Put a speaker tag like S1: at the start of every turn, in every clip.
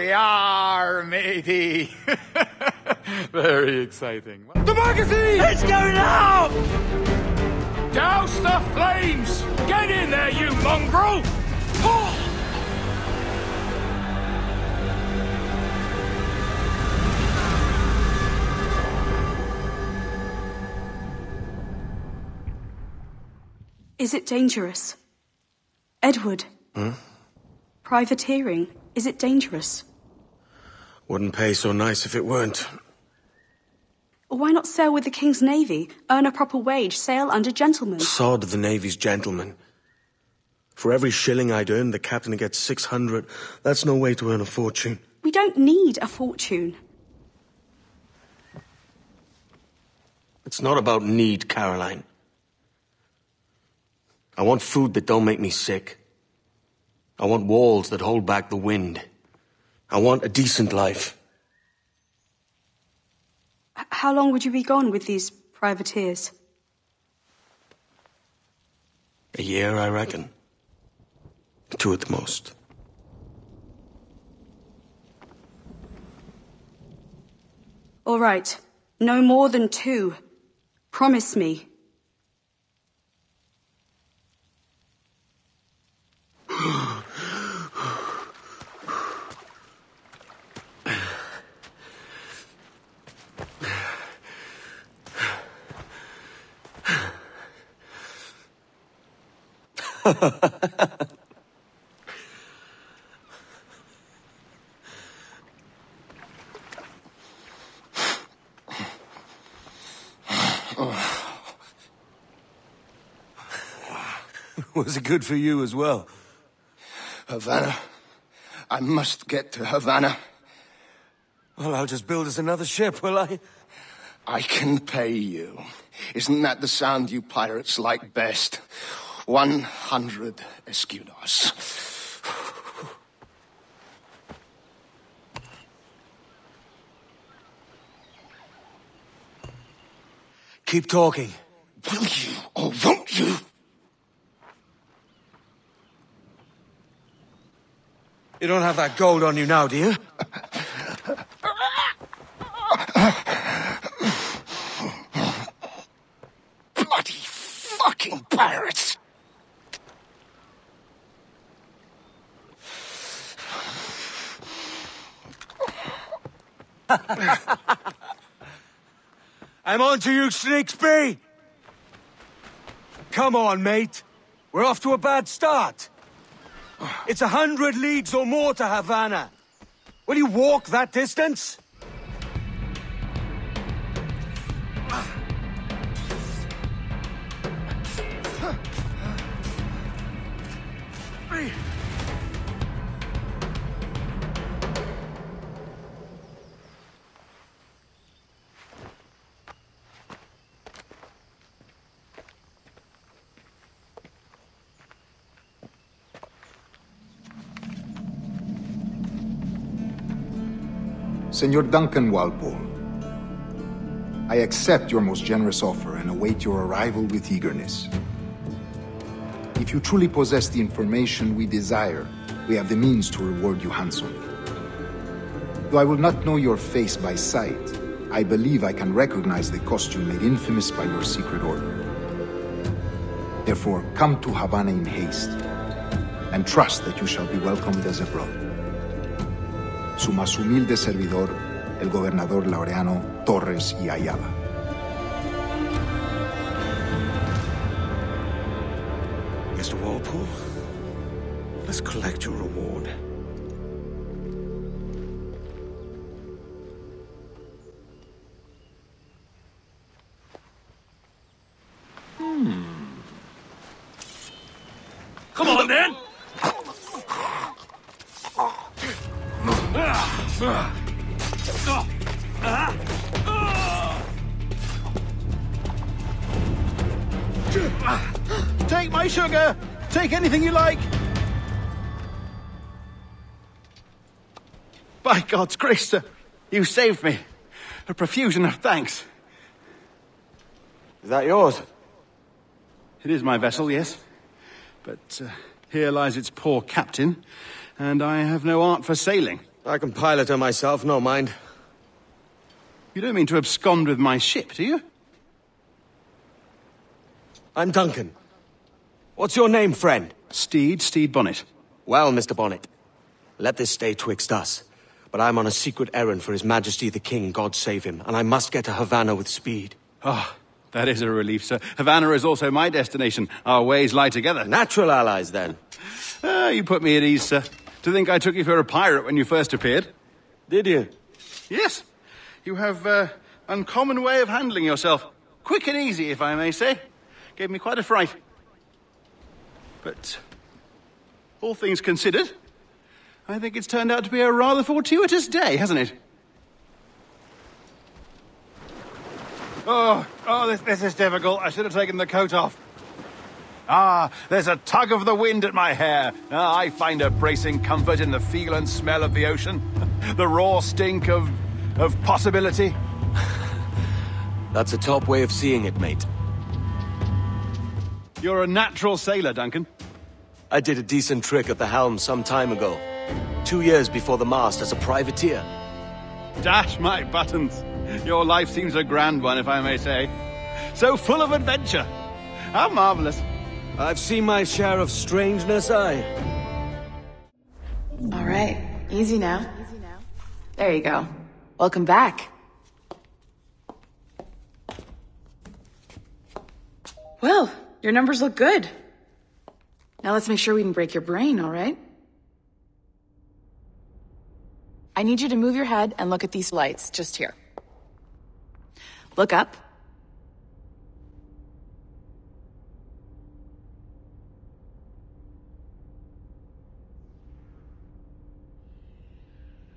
S1: Yar, matey. Very exciting.
S2: The magazine! It's going out!
S1: Douse the flames! Get in there, you mongrel!
S3: Is it dangerous? Edward? Privateering, is it dangerous?
S4: Wouldn't pay so nice if it weren't.
S3: Why not sail with the King's Navy, earn a proper wage, sail under gentlemen?
S4: Sod the Navy's gentlemen. For every shilling I'd earn, the captain gets 600. That's no way to earn a fortune.
S3: We don't need a fortune.
S4: It's not about need, Caroline. I want food that don't make me sick. I want walls that hold back the wind. I want a decent life.
S3: How long would you be gone with these privateers?
S4: A year, I reckon. 2 at the most.
S3: All right. No more than 2. Promise me.
S2: Was it good for you as well?
S5: Havana. I must get to Havana.
S2: Well, I'll just build us another ship, will I?
S5: I can pay you. Isn't that the sound you pirates like best? 100 escudos.
S2: Keep talking.
S5: Will you or won't you?
S2: You don't have that gold on you now, do you?
S5: Bloody fucking pirates!
S2: I'm on to you, Sleepybear! Come on, mate. We're off to a bad start. It's 100 leagues or more to Havana. Will you walk that distance?
S6: Senor Duncan Walpole, I accept your most generous offer and await your arrival with eagerness. If you truly possess the information we desire, we have the means to reward you handsomely. Though I will not know your face by sight, I believe I can recognize the costume made infamous by your secret order. Therefore, come to Havana in haste, and trust that you shall be welcomed as a brother. Su más humilde servidor, el gobernador Laureano Torres y Ayala.
S4: Mr. Walpole, let's collect your reward.
S1: Come on, then!
S7: Take my sugar! Take anything you like! By God's grace, sir, you saved me. A profusion of thanks.
S2: Is that yours?
S7: It is my vessel, yes. But here lies its poor captain, And I have no art for sailing.
S4: I can pilot her myself, no mind.
S7: You don't mean to abscond with my ship, do you?
S4: I'm Duncan. What's your name, friend?
S7: Steed Bonnet.
S4: Well, Mr. Bonnet, let this stay twixt us. But I'm on a secret errand for His Majesty the King, God save him, and I must get to Havana with speed.
S7: Ah, that is a relief, sir. Havana is also my destination. Our ways lie together.
S4: Natural allies, then.
S7: You put me at ease, sir. To think I took you for a pirate when you first appeared.
S4: Did you?
S7: Yes. You have uncommon way of handling yourself. Quick and easy, if I may say. Gave me quite a fright. But all things considered, I think it's turned out to be a rather fortuitous day, hasn't it? Oh, this is difficult. I should have taken the coat off. Ah, there's a tug of the wind at my hair. I find a bracing comfort in the feel and smell of the ocean. The raw stink of possibility.
S4: That's a top way of seeing it, mate.
S7: You're a natural sailor, Duncan.
S4: I did a decent trick at the helm some time ago. 2 years before the mast as a privateer.
S7: Dash my buttons. Your life seems a grand one, if I may say. So full of adventure. How marvelous.
S4: I've seen my share of strangeness, aye.
S8: All right, easy now. There you go. Welcome back. Well, your numbers look good. Now let's make sure we can break your brain, all right? I need you to move your head and look at these lights just here. Look up.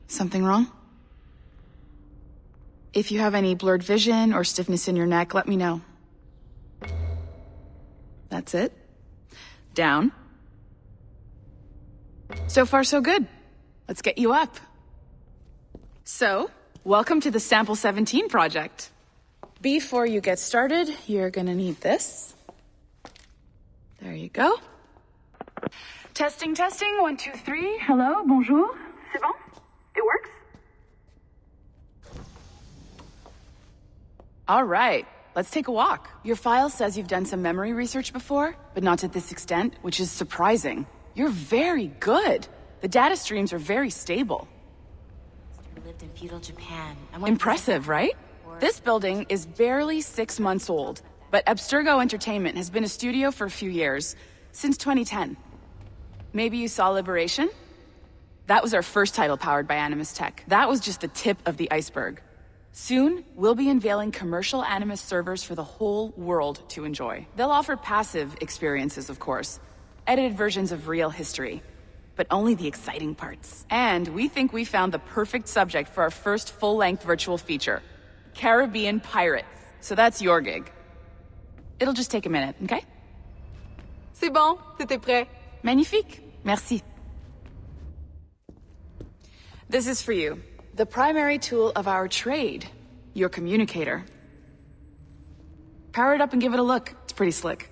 S8: Something wrong? If you have any blurred vision or stiffness in your neck, let me know. That's it. Down. So far, so good. Let's get you up. So, welcome to the Sample 17 project. Before you get started, you're gonna need this. There you go. Testing, 1, 2, 3. Hello, bonjour. C'est bon? It works? All right, let's take a walk. Your file says you've done some memory research before, but not to this extent, which is surprising. You're very good. The data streams are very stable.
S9: Lived in feudal Japan.
S8: Impressive, right? This building is barely 6 months old, but Abstergo Entertainment has been a studio for a few years, since 2010. Maybe you saw Liberation? That was our first title powered by Animus Tech. That was just the tip of the iceberg. Soon, we'll be unveiling commercial Animus servers for the whole world to enjoy. They'll offer passive experiences, of course, edited versions of real history, but only the exciting parts. And we think we found the perfect subject for our first full-length virtual feature, Caribbean Pirates. So that's your gig. It'll just take a minute, okay?
S9: C'est bon, c'était prêt.
S8: Magnifique. Merci. This is for you. The primary tool of our trade, your communicator. Power it up and give it a look. It's pretty slick.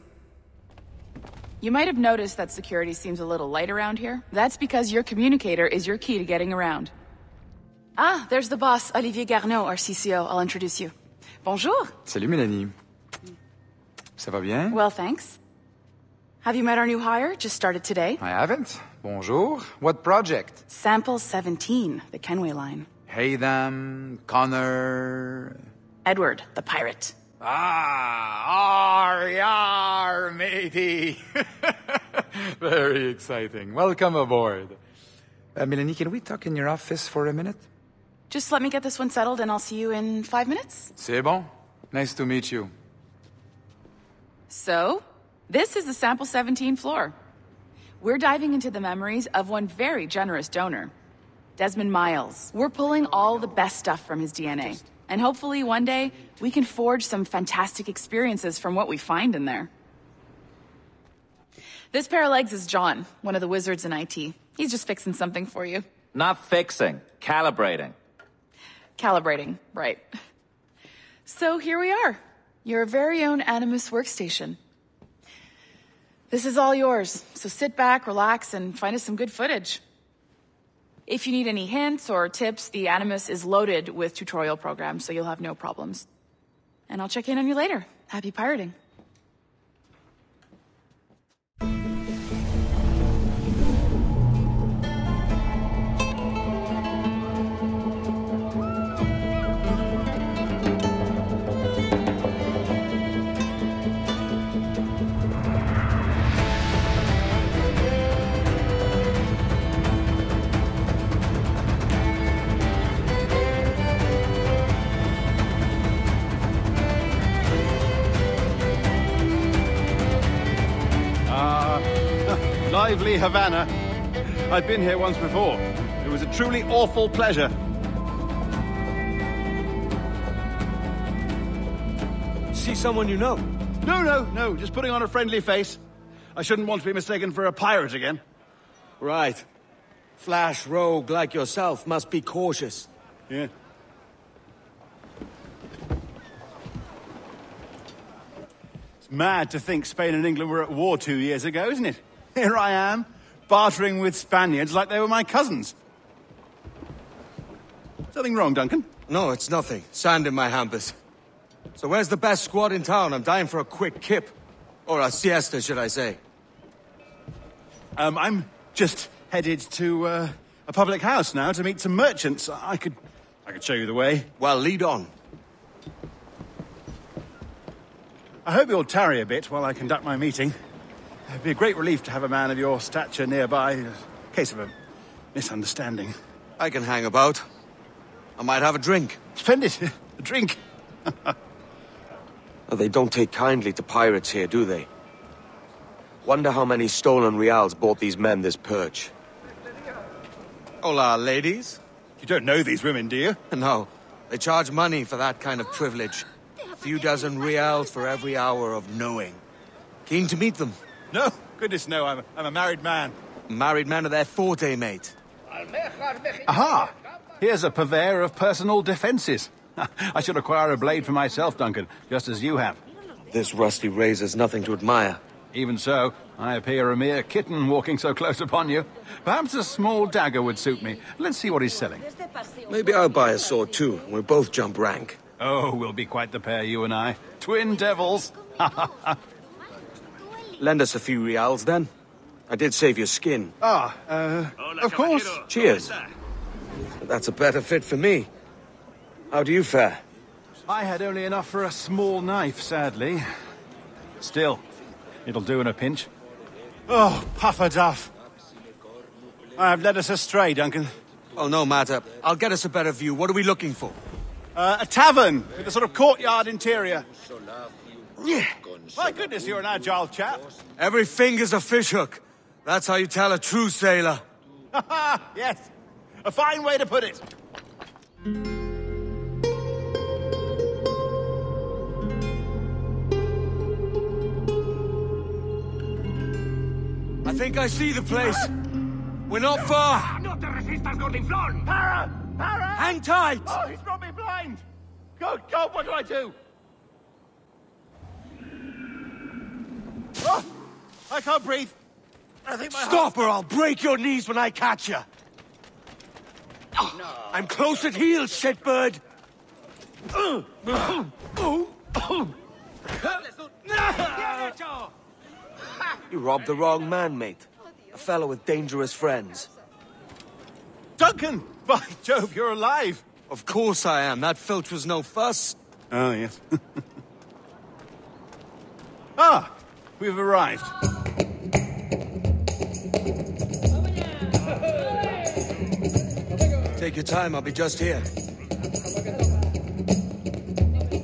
S8: You might have noticed that security seems a little light around here. That's because your communicator is your key to getting around. Ah, there's the boss, Olivier Garneau, our CCO. I'll introduce you. Bonjour.
S10: Salut, Mélanie. Ça va bien?
S8: Well, thanks. Have you met our new hire? Just started today.
S10: I haven't. Bonjour. What project?
S8: Sample 17, the Kenway line.
S10: Hey, them, Connor...
S8: Edward, the pirate.
S10: Ah, yar, matey. Very exciting. Welcome aboard. Mélanie, can we talk in your office for a minute?
S8: Just let me get this one settled and I'll see you in 5 minutes.
S10: C'est bon. Nice to meet you.
S8: So, this is the Sample 17 floor. We're diving into the memories of one very generous donor, Desmond Miles. We're pulling all the best stuff from his DNA. And hopefully one day, we can forge some fantastic experiences from what we find in there. This pair of legs is John, one of the wizards in IT. He's just fixing something for you.
S11: Not fixing, calibrating.
S8: Calibrating, right. So here we are, your very own Animus workstation. This is all yours, so sit back, relax, and find us some good footage. If you need any hints or tips, the Animus is loaded with tutorial programs, so you'll have no problems. And I'll check in on you later. Happy pirating.
S7: Lively Havana. I've been here once before. It was a truly awful pleasure.
S2: See someone you know?
S7: No. Just putting on a friendly face. I shouldn't want to be mistaken for a pirate again.
S4: Right. Flash rogue like yourself must be cautious.
S7: Yeah. It's mad to think Spain and England were at war 2 years ago, isn't it? Here I am, bartering with Spaniards like they were my cousins. Something wrong, Duncan?
S4: No, it's nothing. Sand in my hampers. So where's the best squad in town? I'm dying for a quick kip. Or a siesta, should I say.
S7: I'm just headed to a public house now to meet some merchants. I could show you the way.
S4: Well, lead on.
S7: I hope you'll tarry a bit while I conduct my meeting. It'd be a great relief to have a man of your stature nearby, in case of a misunderstanding.
S4: I can hang about. I might have a drink.
S7: Splendid. A drink.
S4: They don't take kindly to pirates here, do they? Wonder how many stolen reals bought these men this perch. Hola, ladies.
S7: You don't know these women, do you?
S4: No. They charge money for that kind of privilege. A few dozen reals for every hour of knowing. Keen to meet them?
S7: No, goodness no, I'm a married man.
S4: Married men are their forte, mate.
S7: Aha! Here's a purveyor of personal defences. I should acquire a blade for myself, Duncan, just as you have.
S4: This rusty razor's nothing to admire.
S7: Even so, I appear a mere kitten walking so close upon you. Perhaps a small dagger would suit me. Let's see what he's selling.
S4: Maybe I'll buy a sword too. We'll both jump rank.
S7: Oh, we'll be quite the pair, you and I. Twin devils.
S4: Lend us a few reals, then. I did save your skin.
S7: Of course.
S4: Cheers. That's a better fit for me. How do you fare?
S7: I had only enough for a small knife, sadly. Still, it'll do in a pinch. Oh, puffer duff. I've led us astray, Duncan.
S4: Well, no matter. I'll get us a better view. What are we looking for?
S7: A tavern with a sort of courtyard interior. Yeah. My goodness, you're an agile chap.
S4: Every finger's a fishhook. That's how you tell a true sailor.
S7: Yes. A fine way to put it.
S4: I think I see the place. We're not far.
S7: Para!
S4: Hang tight!
S7: Oh, he's got me blind! Good God, what do I do? Oh, I can't breathe. I think my
S4: Stop or I'll break your knees when I catch you. No. I'm close at heel, shitbird. You robbed the wrong man, mate. A fellow with dangerous friends.
S7: Duncan! By Jove, you're alive!
S4: Of course I am. That filch was no fuss.
S7: Oh, yes. Ah! We've arrived.
S4: Take your time, I'll be just here.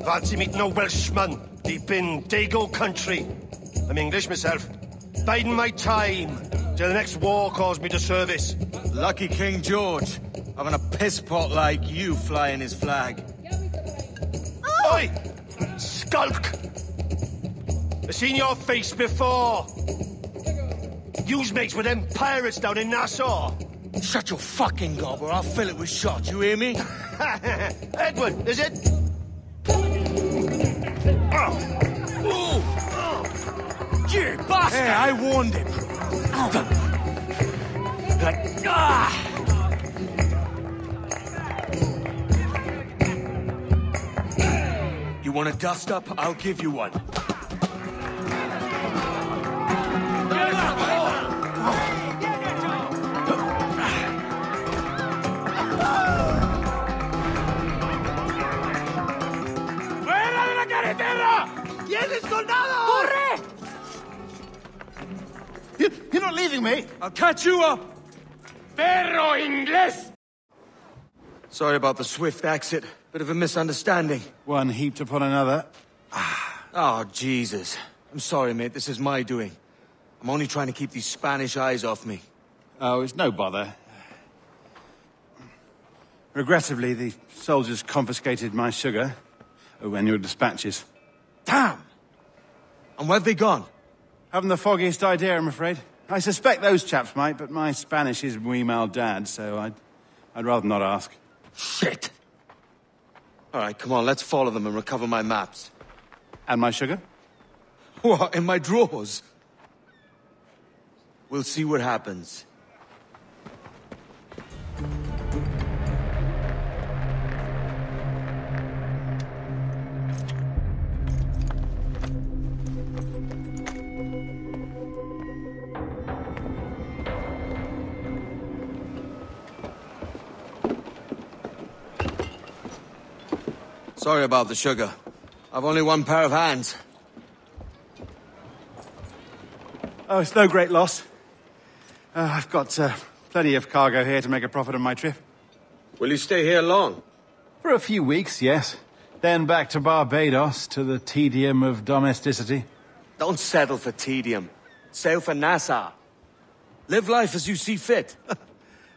S5: Fancy meeting a Welshman deep in Dago country. I'm English myself. Biding my time till the next war calls me to service.
S4: Lucky King George, having a piss pot like you flying his flag.
S5: Oi! Skulk! I've seen your face before. You's mates with them pirates down in Nassau.
S4: Shut your fucking gob or I'll fill it with shot, you hear me?
S5: Edward, is it?
S4: You bastard! Hey, I warned him.
S2: want a dust-up? I'll give you one.
S1: ¡Fuera de la carretera! ¡Tienen soldados! ¡Corre!
S7: You're not leaving me!
S2: I'll catch you up!
S1: ¡Perro inglés!
S2: Sorry about the swift exit. Bit of a misunderstanding.
S7: One heaped upon another.
S2: Oh, Jesus. I'm sorry, mate. This is my doing. I'm only trying to keep these Spanish eyes off me.
S7: Oh, it's no bother. Regrettably, the soldiers confiscated my sugar when your dispatches.
S2: Damn! And where've they gone?
S7: Haven't the foggiest idea, I'm afraid. I suspect those chaps might, but my Spanish is muy mal dad, so I'd rather not ask.
S2: Shit! All right, come on, let's follow them and recover my maps.
S7: And my sugar?
S2: What, in my drawers? We'll see what happens. Sorry about the sugar. I've only one pair of hands.
S7: Oh, it's no great loss. I've got plenty of cargo here to make a profit on my trip.
S2: Will you stay here long?
S7: For a few weeks, yes. Then back to Barbados, to the tedium of domesticity.
S2: Don't settle for tedium. Sail for Nassau. Live life as you see fit.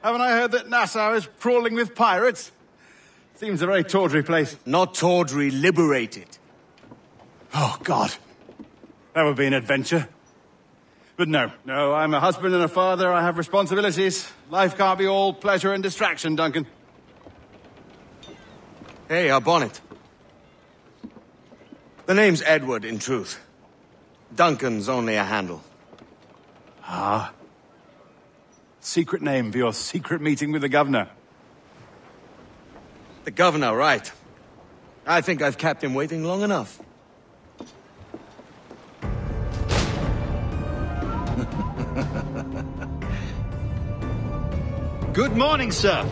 S7: Haven't I heard that Nassau is crawling with pirates? Seems a very tawdry place.
S2: Not tawdry, liberated.
S7: Oh, God. That would be an adventure. But no, I'm a husband and a father. I have responsibilities. Life can't be all pleasure and distraction, Duncan.
S2: Hey, our bonnet. The name's Edward, in truth. Duncan's only a handle.
S7: Ah. Secret name for your secret meeting with the governor.
S2: The governor, right. I think I've kept him waiting long enough.
S12: Good morning, sir.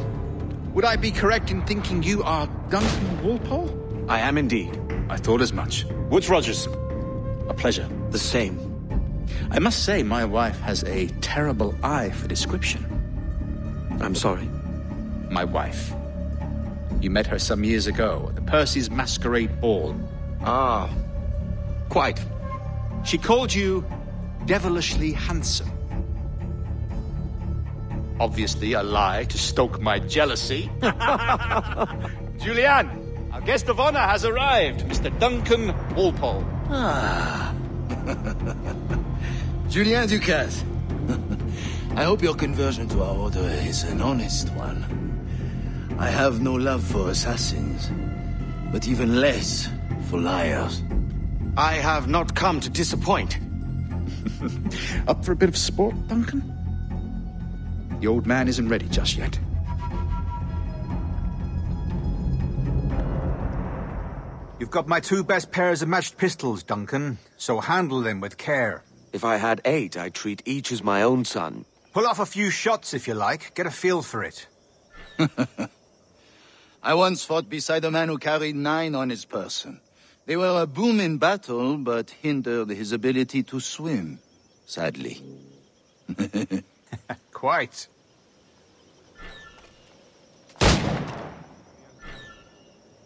S12: Would I be correct in thinking you are Duncan Walpole?
S2: I am indeed.
S12: I thought as much. Woods Rogers. A pleasure.
S2: The same.
S12: I must say, my wife has a terrible eye for description.
S2: I'm sorry?
S12: My wife. You met her some years ago at the Percy's Masquerade Ball.
S2: Ah, quite.
S12: She called you devilishly handsome. Obviously a lie to stoke my jealousy. Julianne, our guest of honor has arrived, Mr. Duncan Walpole.
S13: Ah. Julien Ducasse. I hope your conversion to our order is an honest one. I have no love for assassins, but even less for liars.
S2: I have not come to disappoint.
S12: Up for a bit of sport, Duncan? The old man isn't ready just yet.
S14: You've got my 2 best pairs of matched pistols, Duncan, so handle them with care.
S4: If I had 8, I'd treat each as my own son.
S14: Pull off a few shots if you like. Get a feel for it.
S13: I once fought beside a man who carried 9 on his person. They were a boon in battle, but hindered his ability to swim, sadly.
S14: Quite.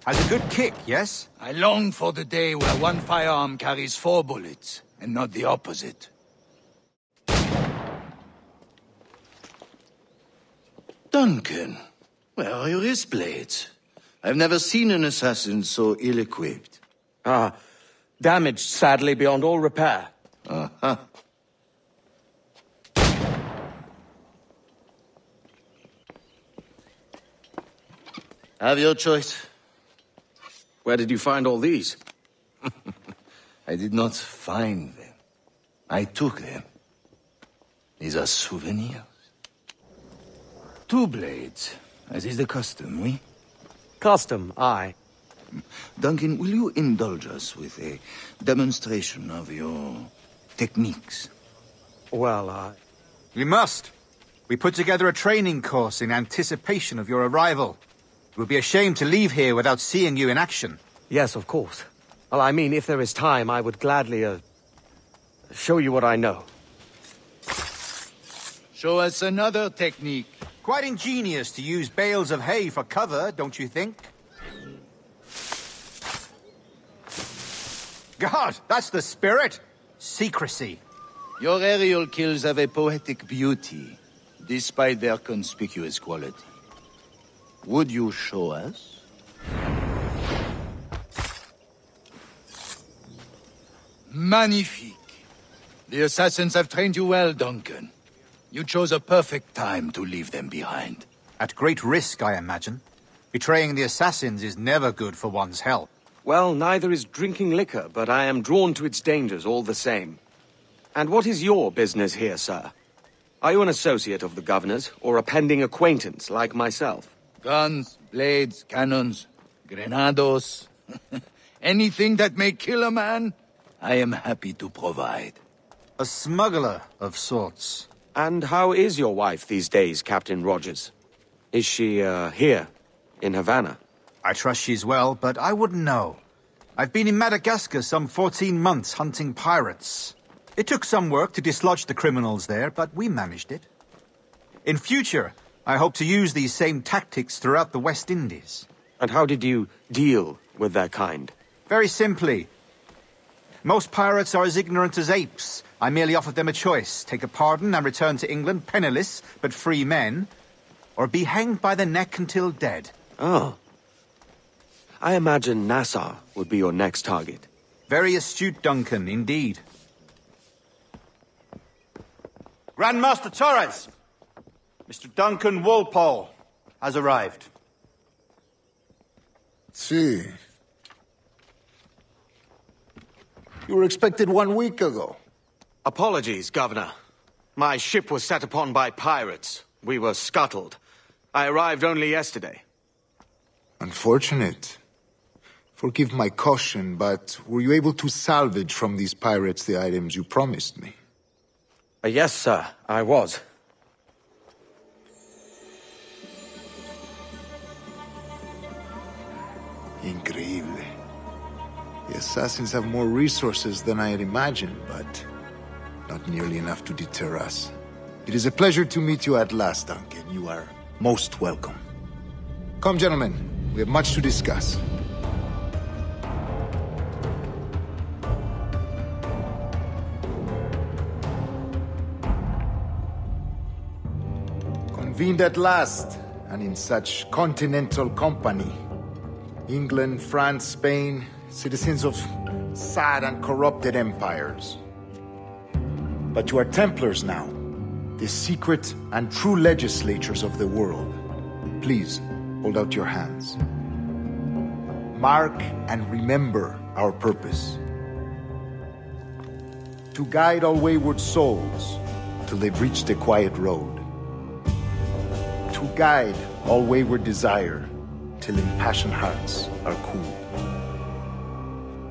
S14: Has a good kick, yes?
S13: I long for the day where one firearm carries 4 bullets, and not the opposite. Duncan, where are your wrist blades? I've never seen an assassin so ill-equipped.
S2: Ah, damaged, sadly, beyond all repair.
S13: Uh-huh. Have your choice.
S2: Where did you find all these?
S13: I did not find them. I took them. These are souvenirs. 2 blades, as is the custom, oui?
S2: Custom, aye.
S13: Duncan, will you indulge us with a demonstration of your techniques?
S4: Well,
S14: We must. We put together a training course in anticipation of your arrival. It would be a shame to leave here without seeing you in action.
S4: Yes, of course. Well, I mean, if there is time, I would gladly, show you what I know.
S13: Show us another technique.
S14: Quite ingenious to use bales of hay for cover, don't you think? God, that's the spirit! Secrecy.
S13: Your aerial kills have a poetic beauty, despite their conspicuous quality. Would you show us? Magnifique. The assassins have trained you well, Duncan. You chose a perfect time to leave them behind.
S14: At great risk, I imagine. Betraying the assassins is never good for one's health.
S4: Well, neither is drinking liquor, but I am drawn to its dangers all the same. And what is your business here, sir? Are you an associate of the governor's, or a pending acquaintance like myself?
S13: Guns, blades, cannons, grenados. Anything that may kill a man, I am happy to provide.
S14: A smuggler of sorts.
S4: And how is your wife these days, Captain Rogers? Is she, here, in Havana?
S14: I trust she's well, but I wouldn't know. I've been in Madagascar some 14 months hunting pirates. It took some work to dislodge the criminals there, but we managed it. In future, I hope to use these same tactics throughout the West Indies.
S4: And how did you deal with their kind?
S14: Very simply. Most pirates are as ignorant as apes. I merely offered them a choice. Take a pardon and return to England penniless, but free men, or be hanged by the neck until dead.
S4: Oh. I imagine Nassau would be your next target.
S14: Very astute, Duncan, indeed. Grandmaster Torres! Mr. Duncan Walpole has arrived.
S6: See. You were expected 1 week ago.
S4: Apologies, Governor. My ship was set upon by pirates. We were scuttled. I arrived only yesterday.
S6: Unfortunate. Forgive my caution, but were you able to salvage from these pirates the items you promised me?
S4: Yes, sir, I was.
S6: Increíble. The assassins have more resources than I had imagined, but not nearly enough to deter us. It is a pleasure to meet you at last, Duncan. You are most welcome. Come, gentlemen. We have much to discuss. Convened at last, and in such continental company. England, France, Spain, citizens of sad and corrupted empires. But you are Templars now, the secret and true legislators of the world. Please, hold out your hands. Mark and remember our purpose. To guide all wayward souls till they've reached the quiet road. To guide all wayward desire till impassioned hearts are cooled.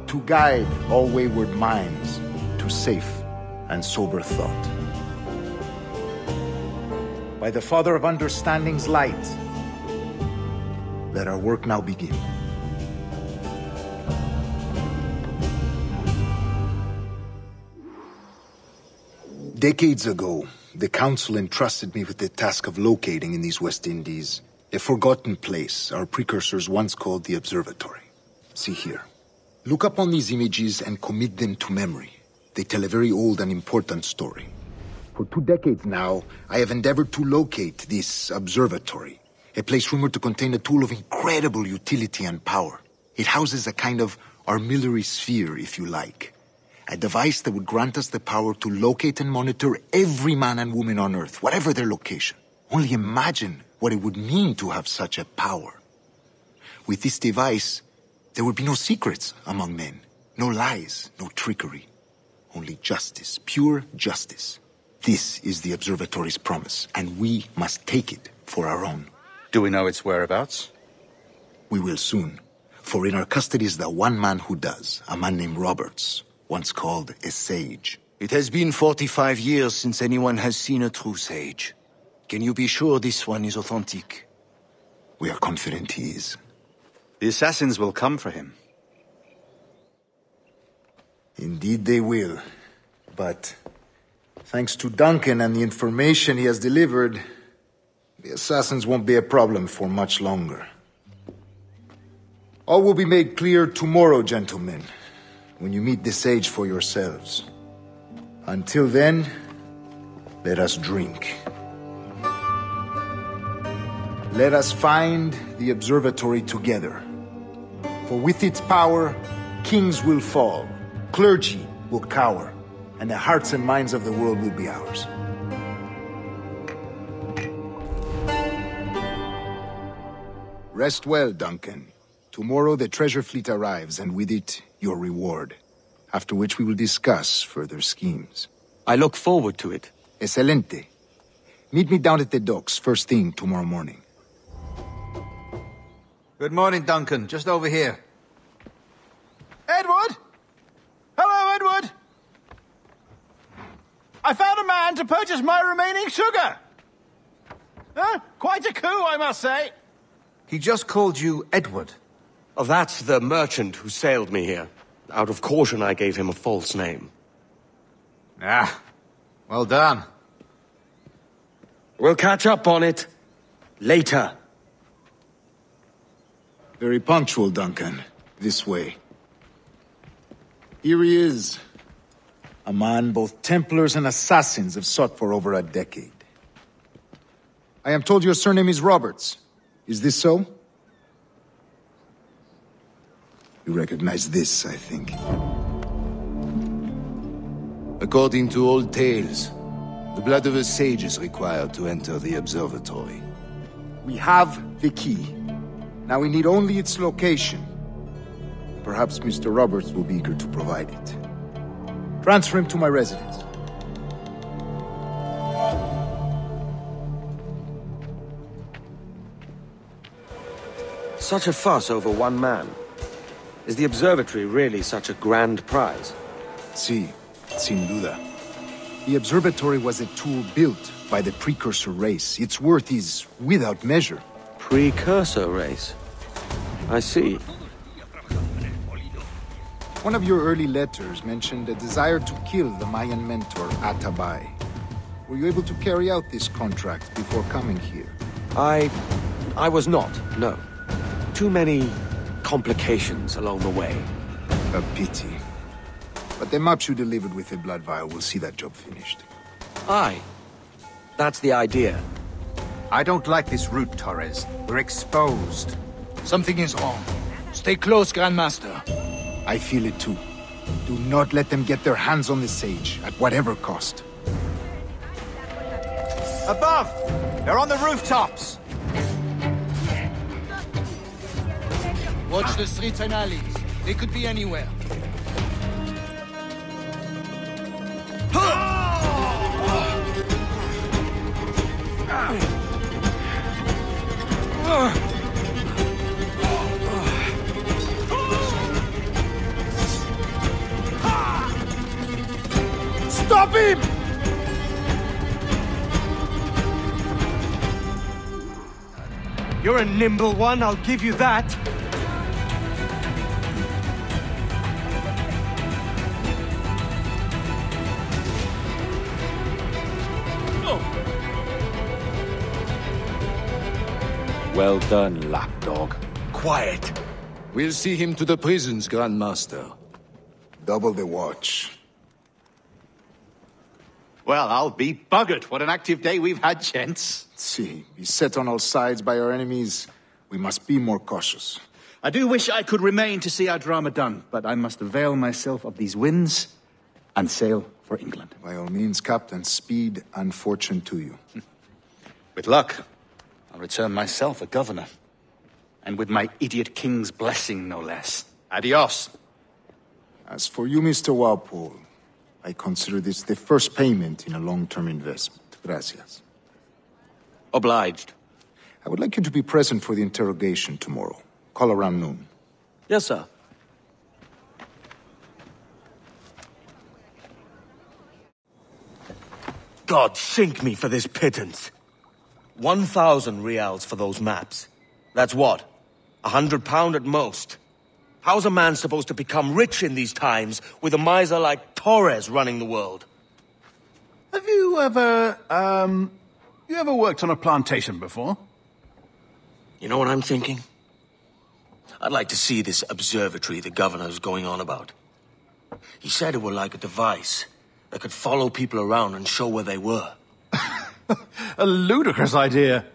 S6: To guide all wayward minds to safe and sober thought. By the Father of Understanding's light, let our work now begin. Decades ago, the Council entrusted me with the task of locating in these West Indies a forgotten place our precursors once called the Observatory. See here. Look upon these images and commit them to memory. They tell a very old and important story. For 2 decades now, I have endeavored to locate this observatory, a place rumored to contain a tool of incredible utility and power. It houses a kind of armillary sphere, if you like. A device that would grant us the power to locate and monitor every man and woman on Earth, whatever their location. Only imagine what it would mean to have such a power. With this device, there would be no secrets among men, no lies, no trickery. Only justice, pure justice. This is the Observatory's promise, and we must take it for our own.
S14: Do we know its whereabouts?
S6: We will soon. For in our custody is the one man who does, a man named Roberts, once called a sage.
S13: It has been 45 years since anyone has seen a true sage. Can you be sure this one is authentic?
S6: We are confident he is.
S14: The assassins will come for him.
S6: Indeed they will. But thanks to Duncan and the information he has delivered, the assassins won't be a problem for much longer. All will be made clear tomorrow, gentlemen, when you meet the sage for yourselves. Until then, let us drink. Let us find the observatory together. For with its power, kings will fall, clergy will cower, and the hearts and minds of the world will be ours. Rest well, Duncan. Tomorrow the treasure fleet arrives, and with it, your reward. After which we will discuss further schemes.
S4: I look forward to it.
S6: Excelente. Meet me down at the docks first thing tomorrow morning.
S14: Good morning, Duncan. Just over here.
S7: Edward? Hello, Edward! I found a man to purchase my remaining sugar! Quite a coup, I must say.
S14: He just called you Edward.
S4: Oh, that's the merchant who sailed me here. Out of caution, I gave him a false name.
S14: Ah, well done.
S4: We'll catch up on it later.
S6: Very punctual, Duncan. This way. Here he is. A man both Templars and assassins have sought for over a decade. I am told your surname is Roberts. Is this so? You recognize this, I think.
S13: According to old tales, the blood of a sage is required to enter the observatory.
S6: We have the key. Now we need only its location. Perhaps Mr. Roberts will be eager to provide it. Transfer him to my residence.
S4: Such a fuss over one man. Is the observatory really such a grand prize?
S6: Sí, sin duda. The observatory was a tool built by the precursor race. Its worth is without measure.
S4: Precursor race? I see.
S6: One of your early letters mentioned a desire to kill the Mayan mentor, Atabai. Were you able to carry out this contract before coming here?
S4: I was not, no. Too many complications along the way.
S6: A pity. But the maps you delivered with the blood vial will see that job finished.
S4: Aye. That's the idea.
S14: I don't like this route, Torres. We're exposed.
S15: Something is wrong. Stay close, Grandmaster.
S6: I feel it too. Do not let them get their hands on the sage, at whatever cost.
S14: Above! They're on the rooftops!
S15: Watch the streets and alleys. They could be anywhere.
S2: Stop him!
S4: You're a nimble one, I'll give you that.
S11: Well done, lapdog.
S4: Quiet.
S13: We'll see him to the prisons, Grandmaster.
S6: Double the watch.
S14: Well, I'll be buggered. What an active day we've had, gents.
S6: See, beset on all sides by our enemies, we must be more cautious.
S14: I do wish I could remain to see our drama done, but I must avail myself of these winds and sail for England.
S6: By all means, Captain, speed and fortune to you.
S14: With luck, I'll return myself a governor. And with my idiot king's blessing, no less. Adios.
S6: As for you, Mr. Walpole, I consider this the first payment in a long-term investment. Gracias.
S4: Obliged.
S6: I would like you to be present for the interrogation tomorrow. Call around noon.
S4: Yes, sir. God sink me for this pittance. 1,000 reals for those maps. That's what? £100 at most. How's a man supposed to become rich in these times with a miser like Torres running the world?
S7: Have you ever worked on a plantation before?
S5: You know what I'm thinking? I'd like to see this observatory the governor's going on about. He said it were like a device that could follow people around and show where they were.
S7: A ludicrous idea.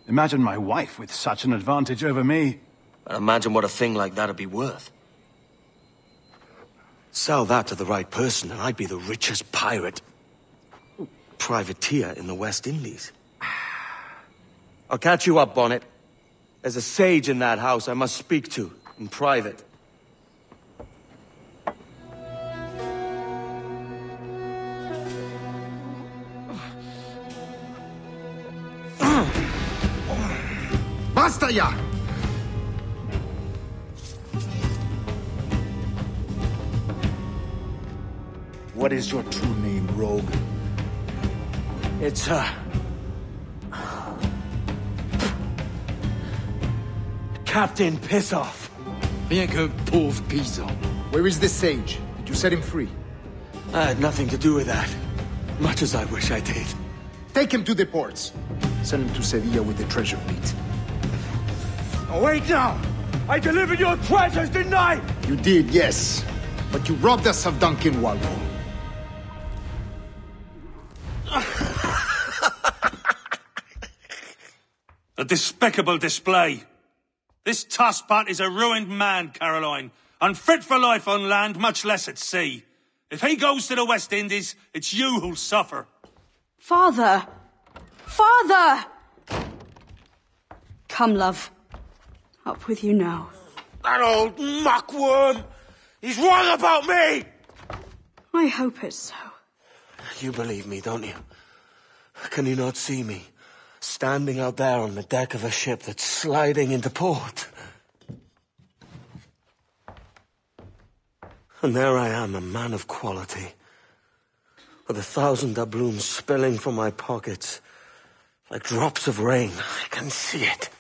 S7: Imagine my wife with such an advantage over me.
S5: And imagine what a thing like that'd be worth.
S4: Sell that to the right person and I'd be the richest pirate. Privateer in the West Indies. I'll catch you up, Bonnet. There's a sage in that house I must speak to, in private.
S6: Basta ya! What is your true name, rogue?
S4: It's, Captain Pissoff.
S13: Bien que pauvre paysan.
S6: Where is the sage? Did you set him free?
S4: I had nothing to do with that. Much as I wish I did.
S6: Take him to the ports. Send him to Sevilla with the treasure fleet.
S2: Oh, wait now! I delivered your treasures, didn't I?
S6: You did, yes. But you robbed us of Duncan Walpole.
S1: A despicable display. This tosspot is a ruined man, Caroline. Unfit for life on land, much less at sea. If he goes to the West Indies, it's you who'll suffer.
S3: Father! Father! Come, love. Up with you now.
S2: That old muckworm! He's wrong about me!
S3: I hope it's so.
S4: You believe me, don't you? Can you not see me? Standing out there on the deck of a ship that's sliding into port. And there I am, a man of quality. With 1,000 doubloons spilling from my pockets. Like drops of rain. I can see it.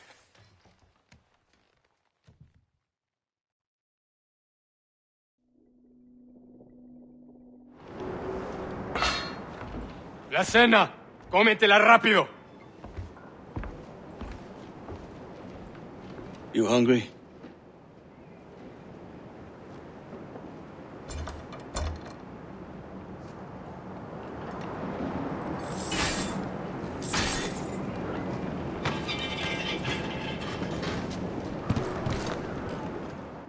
S1: La cena. Cómetela rápido.
S13: You hungry?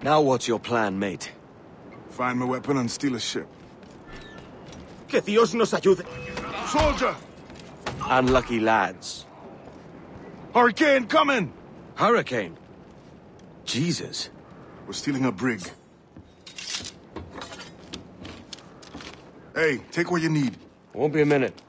S4: Now what's your plan, mate?
S16: Find my weapon and steal a ship.
S2: Que Dios nos ayude.
S16: Soldier!
S4: Unlucky lads.
S16: Hurricane coming!
S4: Hurricane? Jesus.
S16: We're stealing a brig. Hey, take what you need.
S4: Won't be a minute.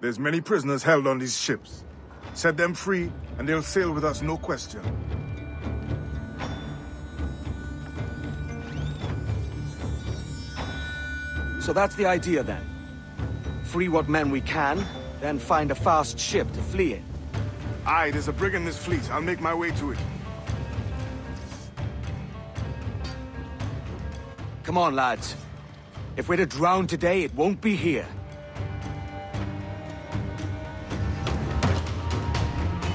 S16: There's many prisoners held on these ships. Set them free, and they'll sail with us, no question.
S4: So that's the idea, then. Free what men we can, then find a fast ship to flee in.
S16: Aye, there's a brig in this fleet. I'll make my way to it.
S4: Come on, lads. If we're to drown today, it won't be here.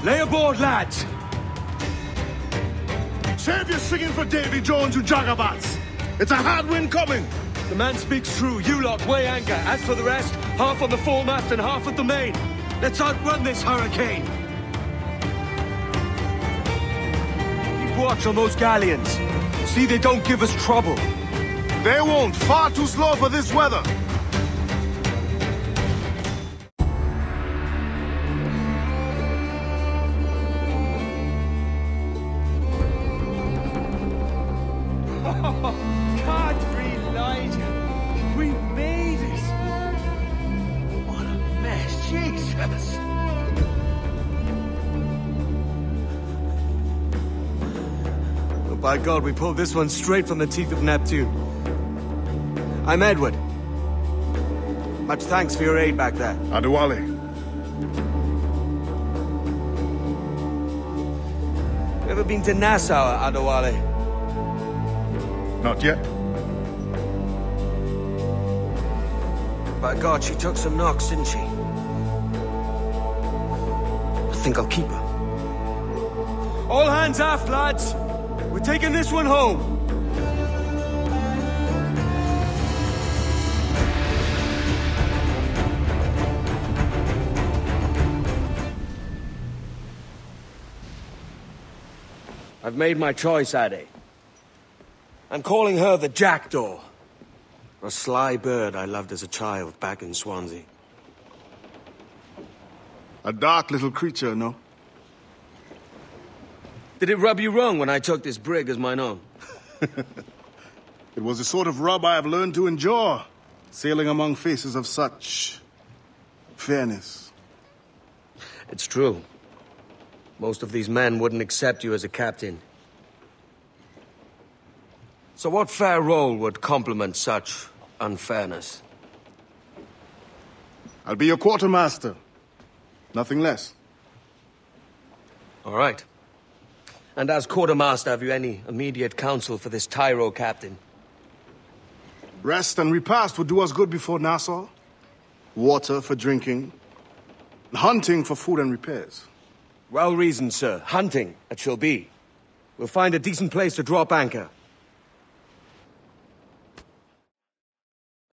S4: Lay aboard, lads!
S16: Save your singing for Davy Jones, you jagabats! It's a hard wind coming!
S4: The man speaks true. You lot weigh anchor. As for the rest, half on the foremast and half at the main. Let's outrun this hurricane. Keep watch on those galleons. See they don't give us trouble.
S16: They won't. Far too slow for this weather.
S2: We made it! What a mess.
S4: By God, we pulled this one straight from the teeth of Neptune. I'm Edward. Much thanks for your aid back there.
S16: Adewale.
S4: You ever been to Nassau, Adewale?
S16: Not yet.
S4: By God, she took some knocks, didn't she? I think I'll keep her. All hands aft, lads! We're taking this one home! I've made my choice, Addy. I'm calling her the Jackdaw. A sly bird I loved as a child back in Swansea.
S16: A dark little creature, no?
S4: Did it rub you wrong when I took this brig as mine own?
S16: It was the sort of rub I have learned to endure, sailing among faces of such fairness.
S4: It's true. Most of these men wouldn't accept you as a captain. So what fair role would complement such unfairness?
S16: I'll be your quartermaster. Nothing less.
S4: All right. And as quartermaster, have you any immediate counsel for this Tyro captain?
S16: Rest and repast would do us good before Nassau. Water for drinking. Hunting for food and repairs.
S4: Well reasoned, sir. Hunting, it shall be. We'll find a decent place to drop anchor.